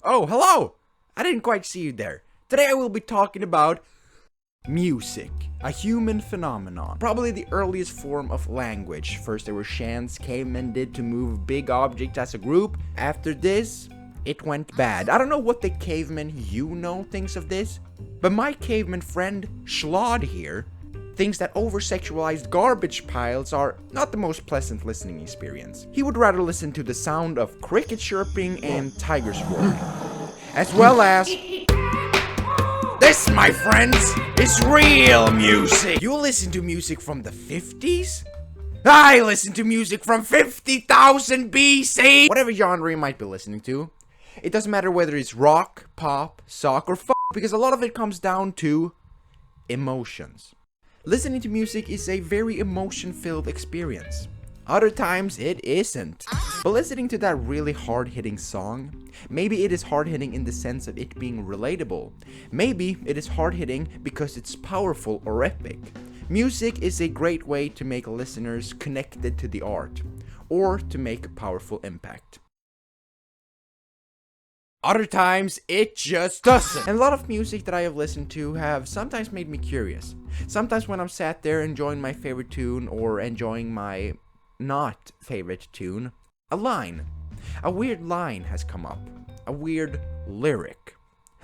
Oh, hello! I didn't quite see you there. Today I will be talking about music, a human phenomenon. Probably the earliest form of language. First there were chants cavemen did to move big objects as a group. After this, it went bad. I don't know what the caveman you know thinks of this, but my caveman friend Schlod here thinks that over-sexualized garbage piles are not the most pleasant listening experience. He would rather listen to the sound of cricket chirping and tigers roaring. As well as... This, my friends, is real music! You listen to music from the 50s? I listen to music from 50,000 BC! Whatever genre you might be listening to. It doesn't matter whether it's rock, pop, sock, or because a lot of it comes down to emotions. Listening to music is a very emotion-filled experience. Other times it isn't. But listening to that really hard-hitting song, maybe it is hard-hitting in the sense of it being relatable. Maybe it is hard-hitting because it's powerful or epic. Music is a great way to make listeners connected to the art, or to make a powerful impact. Other times, it just doesn't. And a lot of music that I have listened to have sometimes made me curious. Sometimes when I'm sat there enjoying my favorite tune or enjoying my not favorite tune, a weird line has come up. A weird lyric.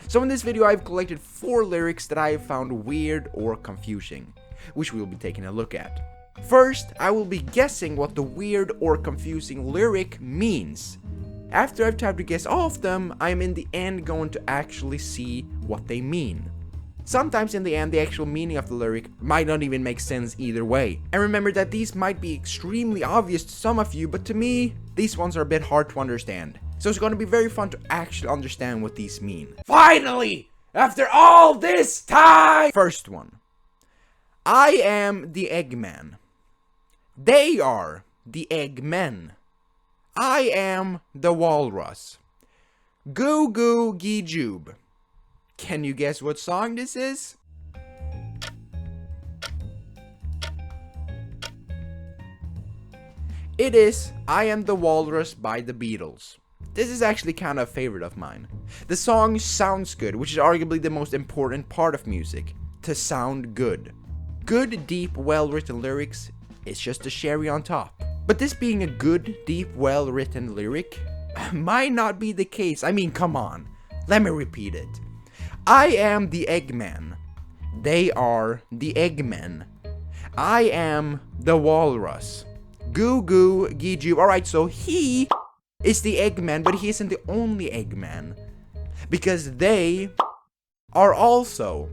So in this video, I've collected 4 lyrics that I have found weird or confusing, which we will be taking a look at. First, I will be guessing what the weird or confusing lyric means. After I've tried to guess all of them, I am in the end going to actually see what they mean. Sometimes in the end, the actual meaning of the lyric might not even make sense either way. And remember that these might be extremely obvious to some of you, but to me, these ones are a bit hard to understand. So it's going to be very fun to actually understand what these mean. Finally! After all this time! First one. I am the Eggman. They are the Eggmen. I am the walrus. Goo goo gee joob. Can you guess what song this is? It is I Am the Walrus by the Beatles. This is actually kind of a favorite of mine. The song sounds good, which is arguably the most important part of music. To sound good. Good, deep, well-written lyrics is just a cherry on top. But this being a good, deep, well-written lyric might not be the case. I mean, come on. Let me repeat it. I am the Eggman. They are the Eggmen. I am the walrus. Goo goo gee joob. Alright, so he is the Eggman, but he isn't the only Eggman. Because they are also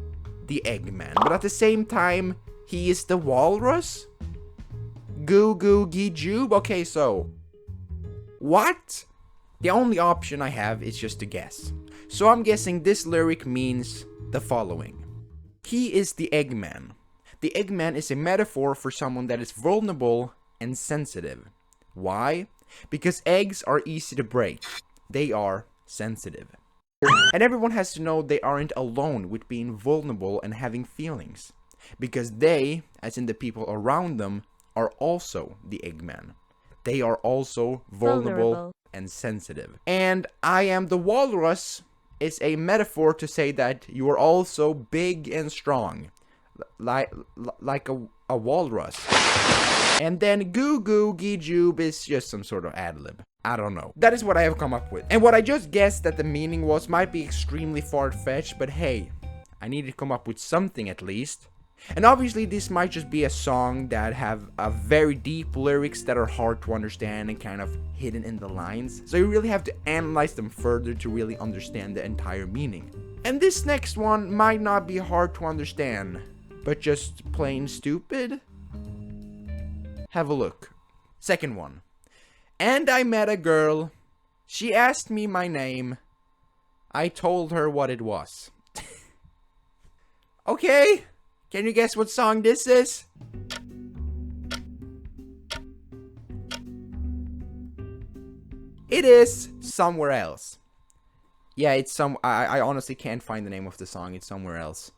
the Eggman. But at the same time, he is the walrus? Goo goo gee joob? Okay, so what? The only option I have is just to guess. So I'm guessing this lyric means the following. He is the Eggman. The Eggman is a metaphor for someone that is vulnerable and sensitive. Why? Because eggs are easy to break. They are sensitive. And everyone has to know they aren't alone with being vulnerable and having feelings. Because they, as in the people around them, are also the Eggman. They are also vulnerable and sensitive. And I am the walrus is a metaphor to say that you are also big and strong. Like a walrus. And then goo goo gee joob is just some sort of ad-lib. I don't know. That is what I have come up with. And what I just guessed that the meaning was might be extremely far-fetched, but hey, I need to come up with something at least. And obviously this might just be a song that have a very deep lyrics that are hard to understand and kind of hidden in the lines. So you really have to analyze them further to really understand the entire meaning. And this next one might not be hard to understand, but just plain stupid. Have a look. Second one. And I met a girl. She asked me my name. I told her what it was. Okay. Can you guess what song this is? It is Somewhere Else. Yeah, it's I honestly can't find the name of the song. It's Somewhere Else.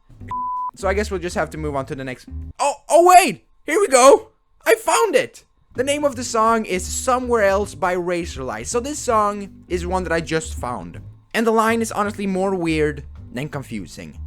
So I guess we'll just have to move on to the next. Oh wait! Here we go! I found it! The name of the song is Somewhere Else by Razorlight. So this song is one that I just found. And the line is honestly more weird than confusing.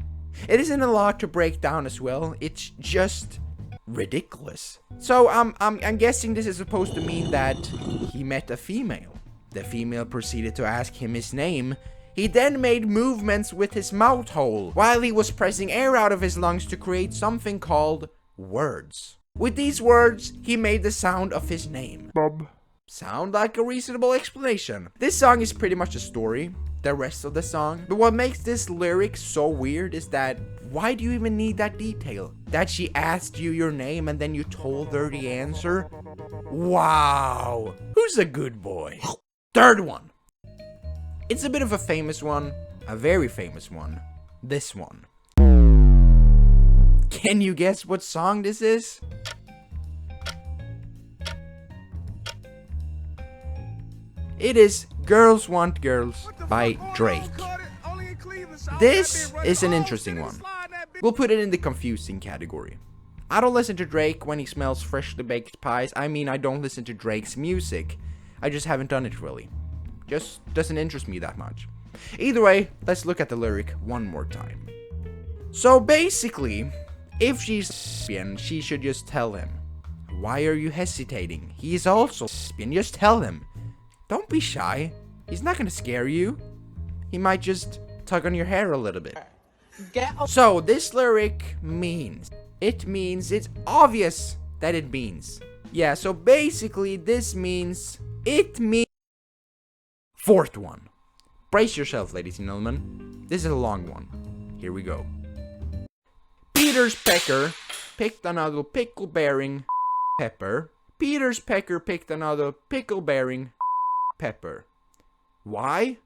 It isn't a lot to break down as well. It's just ridiculous. So I'm guessing this is supposed to mean that he met a female. The female proceeded to ask him his name. He then made movements with his mouth hole while he was pressing air out of his lungs to create something called words. With these words, he made the sound of his name. Bob. Sound like a reasonable explanation. This song is pretty much a story, the rest of the song. But what makes this lyric so weird is that why do you even need that detail? That she asked you your name and then you told her the answer? Wow. Who's a good boy? Third one. It's a bit of a famous one, a very famous one. This one. Can you guess what song this is? It is Girls Want Girls by Drake. This is an interesting one. We'll put it in the confusing category. I don't listen to Drake when he smells freshly baked pies. I mean, I don't listen to Drake's music. I just haven't done it really. Just doesn't interest me that much. Either way, let's look at the lyric one more time. So basically, if she's lesbian, she should just tell him. Why are you hesitating? He is also lesbian. Just tell him. Don't be shy. He's not gonna scare you. He might just tug on your hair a little bit. So this lyric means. It's obvious that it means. Yeah, so basically this means. Fourth one. Brace yourself, ladies and gentlemen. This is a long one. Here we go. Peter's pecker picked another pickle-bearing pepper. Peter's pecker picked another pickle-bearing pepper. Why?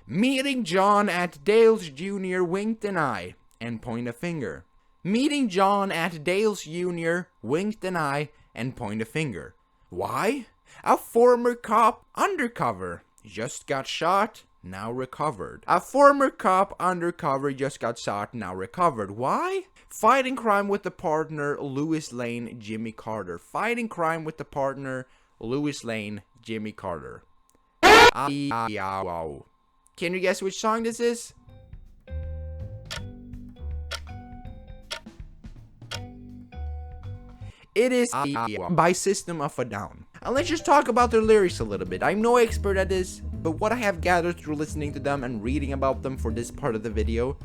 Meeting John at Dale's Jr. winked an eye and point a finger. Meeting John at Dale's Jr. winked an eye and point a finger. Why? A former cop undercover just got shot, now recovered. A former cop undercover just got shot, now recovered. Why? Fighting crime with the partner, Louis Lane, Jimmy Carter. Fighting crime with the partner, Louis Lane, Jimmy Carter. Wow. Can you guess which song this is? It is by System of a Down. And let's just talk about their lyrics a little bit. I'm no expert at this, but what I have gathered through listening to them and reading about them for this part of the video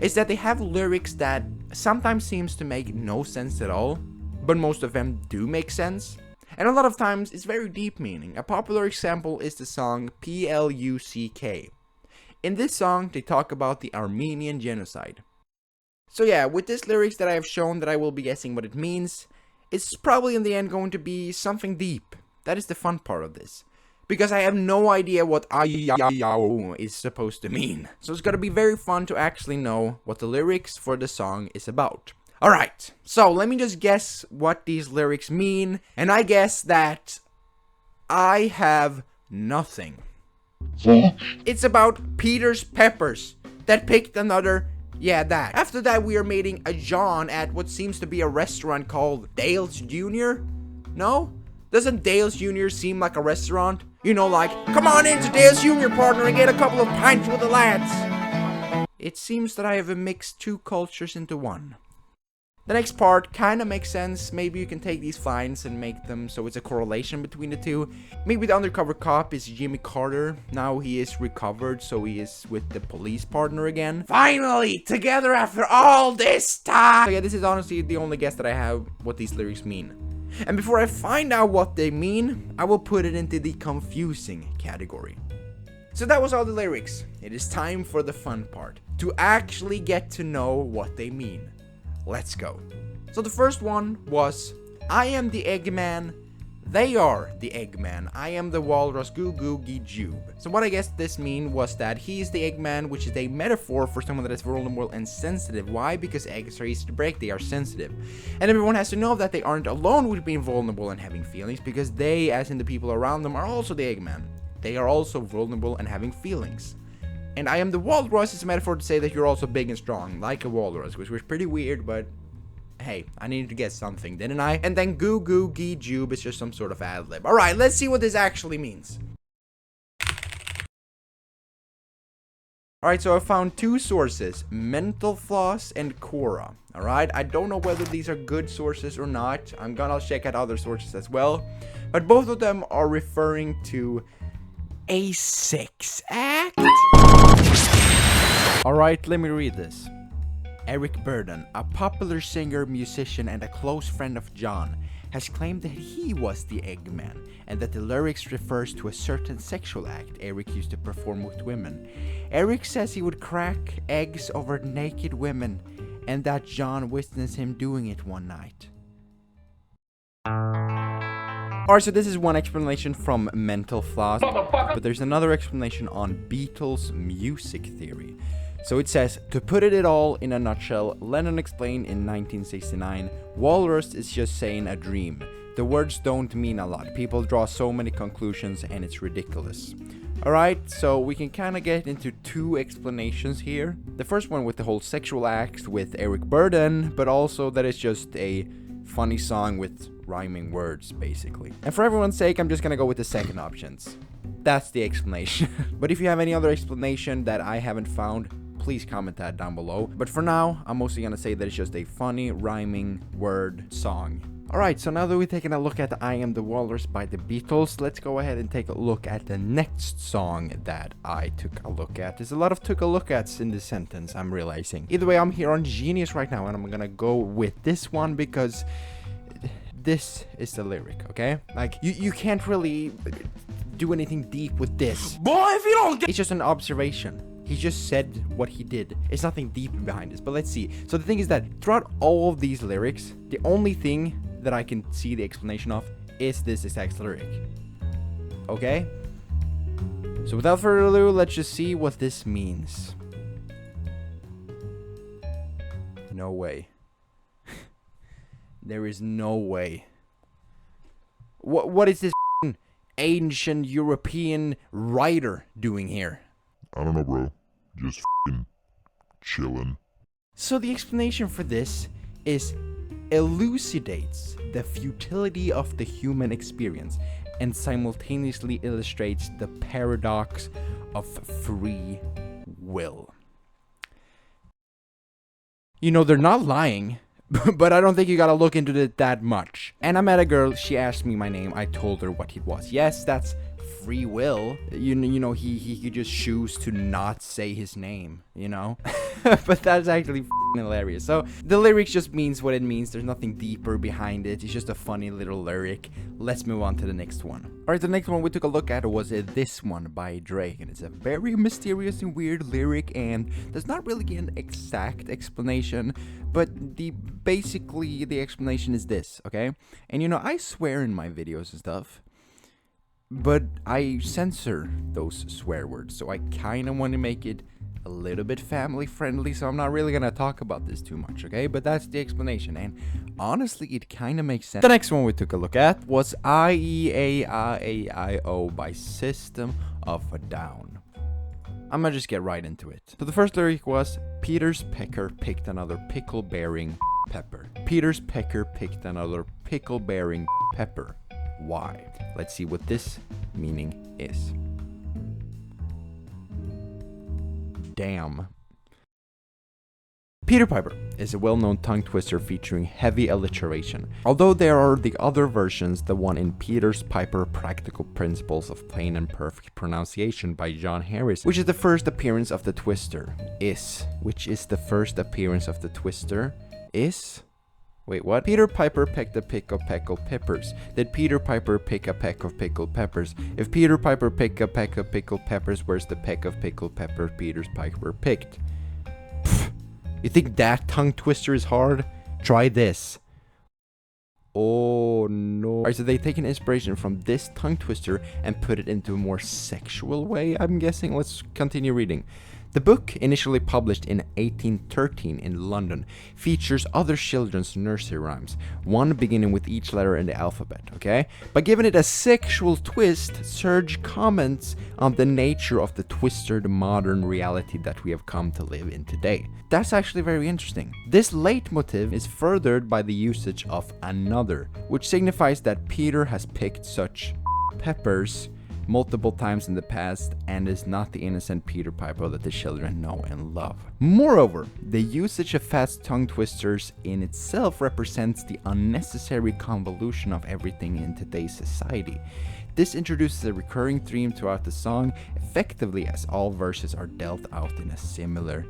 is that they have lyrics that sometimes seems to make no sense at all, but most of them do make sense. And a lot of times it's very deep meaning. A popular example is the song P-L-U-C-K. In this song, they talk about the Armenian genocide. So yeah, with this lyrics that I have shown that I will be guessing what it means, it's probably in the end going to be something deep. That is the fun part of this. Because I have no idea what is supposed to mean. So it's gonna be very fun to actually know what the lyrics for the song is about. Alright, so let me just guess what these lyrics mean. And I guess that I have nothing. It's about Peter's peppers that picked another. Yeah, that. After that, we are meeting a John at what seems to be a restaurant called Dale's Jr. No? Doesn't Dale's Jr. seem like a restaurant? You know, like, come on into Dale's Jr. partner and get a couple of pints with the lads. It seems that I have mixed two cultures into one. The next part kind of makes sense. Maybe you can take these lines and make them so it's a correlation between the two. Maybe the undercover cop is Jimmy Carter. Now he is recovered, so he is with the police partner again. Finally, together after all this time! So yeah, this is honestly the only guess that I have what these lyrics mean. And before I find out what they mean, I will put it into the confusing category. So that was all the lyrics. It is time for the fun part. To actually get to know what they mean. Let's go. So the first one was, I am the Eggman, they are the Eggman, I am the Walrus, goo goo gee jube. So what I guess this mean was that he is the Eggman, which is a metaphor for someone that is vulnerable and sensitive. Why? Because eggs are easy to break, they are sensitive. And everyone has to know that they aren't alone with being vulnerable and having feelings, because they, as in the people around them, are also the Eggman. They are also vulnerable and having feelings. And I am the walrus is a metaphor to say that you're also big and strong, like a walrus, which was pretty weird, but hey, I needed to get something, didn't I? And then goo goo gee jube is just some sort of ad lib. Alright, let's see what this actually means. Alright, so I found two sources, Mental Floss and Quora. Alright, I don't know whether these are good sources or not. I'm gonna check out other sources as well. But both of them are referring to a sex act. Alright, let me read this. Eric Burden, a popular singer, musician, and a close friend of John, has claimed that he was the Eggman, and that the lyrics refers to a certain sexual act Eric used to perform with women. Eric says he would crack eggs over naked women, and that John witnessed him doing it one night. Alright, so this is one explanation from Mental Floss, but there's another explanation on Beatles music theory. So it says, to put it all in a nutshell, Lennon explained in 1969, walrus is just saying a dream. The words don't mean a lot. People draw so many conclusions and it's ridiculous. Alright, so we can kind of get into two explanations here. The first one with the whole sexual act with Eric Burden, but also that it's just a funny song with rhyming words, basically. And for everyone's sake, I'm just gonna go with the second options. That's the explanation. But if you have any other explanation that I haven't found, please comment that down below. But for now, I'm mostly gonna say that it's just a funny rhyming word song. Alright, so now that we've taken a look at I Am The Walrus by the Beatles, let's go ahead and take a look at the next song that I took a look at. There's a lot of took a look ats in this sentence, I'm realizing. Either way, I'm here on Genius right now, and I'm gonna go with this one because this is the lyric, okay? Like, you can't really do anything deep with this. Boy, if you don't get... It's just an observation. He just said what he did. It's nothing deep behind this, but let's see. So the thing is that throughout all of these lyrics, the only thing that I can see the explanation of is this exact lyric. Okay? So without further ado, let's just see what this means. No way. There is no way. What is this ancient European writer doing here? I don't know, bro. Just chillin'. So the explanation for this is elucidates the futility of the human experience and simultaneously illustrates the paradox of free will. You know, they're not lying, but I don't think you gotta look into it that much. And I met a girl, she asked me my name, I told her what it was. Yes, that's free will. You know, he could just choose to not say his name, you know? But that's actually hilarious. So the lyrics just means what it means. There's nothing deeper behind it. It's just a funny little lyric. Let's move on to the next one. Alright, the next one we took a look at was this one by Drake, and it's a very mysterious and weird lyric, and there's not really an exact explanation, but basically the explanation is this, okay? And you know, I swear in my videos and stuff, but I censor those swear words, so I kind of want to make it a little bit family friendly, so I'm not really gonna talk about this too much, okay? But that's the explanation, and honestly, it kind of makes sense. The next one we took a look at was I-E-A-I-A-I-O by System of a Down. I'm gonna just get right into it. So the first lyric was, Peter's pecker picked another pickle-bearing pepper. Peter's pecker picked another pickle-bearing pepper. Why? Let's see what this meaning is. Damn. Peter Piper is a well-known tongue twister featuring heavy alliteration. Although there are the other versions, the one in Peter's Piper Practical Principles of Plain and Perfect Pronunciation by John Harris, which is the first appearance of the twister, which is the first appearance of the twister, Wait, what? Peter Piper picked a peck of pickled peppers. Did Peter Piper pick a peck of pickled peppers? If Peter Piper picked a peck of pickled peppers, where's the peck of pickled pepper Peter Piper picked? Pfft. You think that tongue twister is hard? Try this. Oh no. Alright, so they take an inspiration from this tongue twister and put it into a more sexual way, I'm guessing. Let's continue reading. The book, initially published in 1813 in London, features other children's nursery rhymes, one beginning with each letter in the alphabet, okay? By giving it a sexual twist, Serge comments on the nature of the twisted modern reality that we have come to live in today. That's actually very interesting. This leitmotif is furthered by the usage of another, which signifies that Peter has picked such peppers multiple times in the past and is not the innocent Peter Piper that the children know and love. Moreover, the usage of fast tongue twisters in itself represents the unnecessary convolution of everything in today's society. This introduces a recurring theme throughout the song, effectively as all verses are dealt out in a similar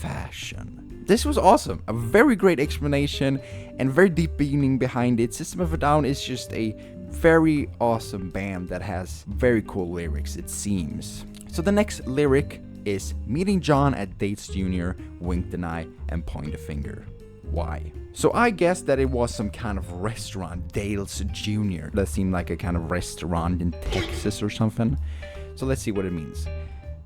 fashion. This was awesome, a very great explanation and very deep meaning behind it. System of a Down is just a very awesome band that has very cool lyrics, it seems. So the next lyric is meeting John at Dates Jr., winked an eye and point a finger. Why? So I guess that it was some kind of restaurant, Dale's Jr. That seemed like a kind of restaurant in Texas or something. So let's see what it means.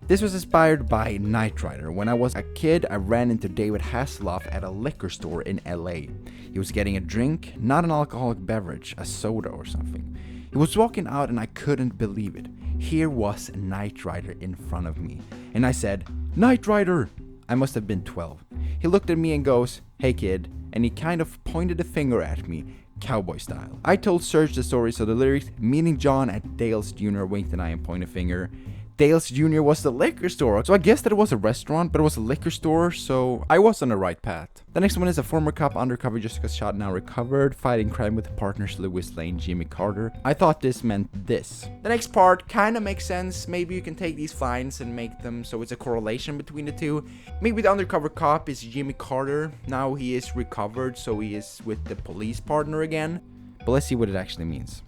This was inspired by Knight Rider. When I was a kid, I ran into David Hasselhoff at a liquor store in LA. He was getting a drink, not an alcoholic beverage, a soda or something. He was walking out and I couldn't believe it. Here was Knight Rider in front of me. And I said, "Knight Rider!" I must have been 12. He looked at me and goes, "Hey kid," and he kind of pointed a finger at me, cowboy style. I told Serge the story, so the lyrics, meeting John at Dale's Jr., winked an eye and point a finger. Dale's Jr. was the liquor store, so I guess that it was a restaurant, but it was a liquor store, so I was on the right path. The next one is a former cop undercover just got shot, now recovered, fighting crime with partners Louis Lane, Jimmy Carter. I thought this meant this. The next part kind of makes sense. Maybe you can take these lines and make them so it's a correlation between the two. Maybe the undercover cop is Jimmy Carter. Now he is recovered, so he is with the police partner again. But let's see what it actually means.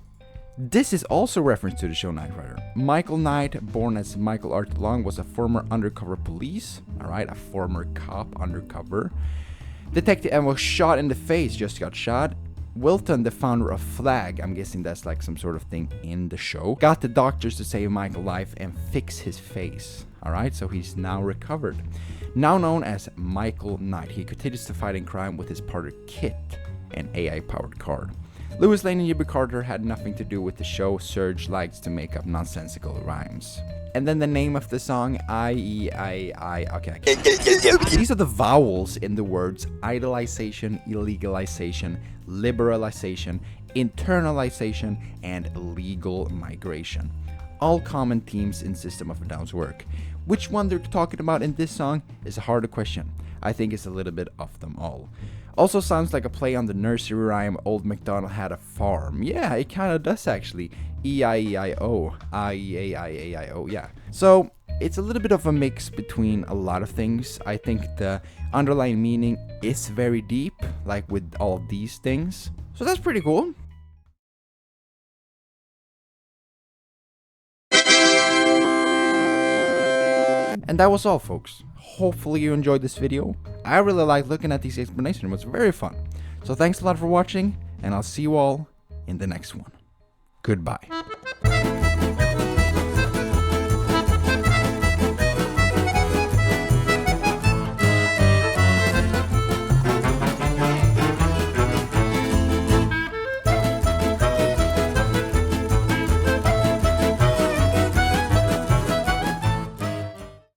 This is also reference to the show Knight Rider. Michael Knight, born as Michael Arthur Long, was a former undercover police, alright, a former cop undercover. Detective and was shot in the face, just got shot. Wilton, the founder of Flag, I'm guessing that's like some sort of thing in the show, got the doctors to save Michael's life and fix his face, alright, so he's now recovered. Now known as Michael Knight, he continues to fight in crime with his partner Kit, an AI-powered car. Louis Lane and Jimmy Carter had nothing to do with the show. Serge likes to make up nonsensical rhymes. And then the name of the song, okay. These are the vowels in the words idolization, illegalization, liberalization, internalization, and legal migration. All common themes in System of a Down's work. Which one they're talking about in this song is a harder question. I think it's a little bit of them all. Also sounds like a play on the nursery rhyme Old MacDonald Had a Farm. Yeah, it kind of does actually. E-I-E-I-O. I-E-A-I-A-I-O, yeah. So, it's a little bit of a mix between a lot of things. I think the underlying meaning is very deep, like with all of these things. So that's pretty cool. And that was all, folks. Hopefully you enjoyed this video. I really liked looking at these explanations. It was very fun. So thanks a lot for watching, and I'll see you all in the next one. Goodbye.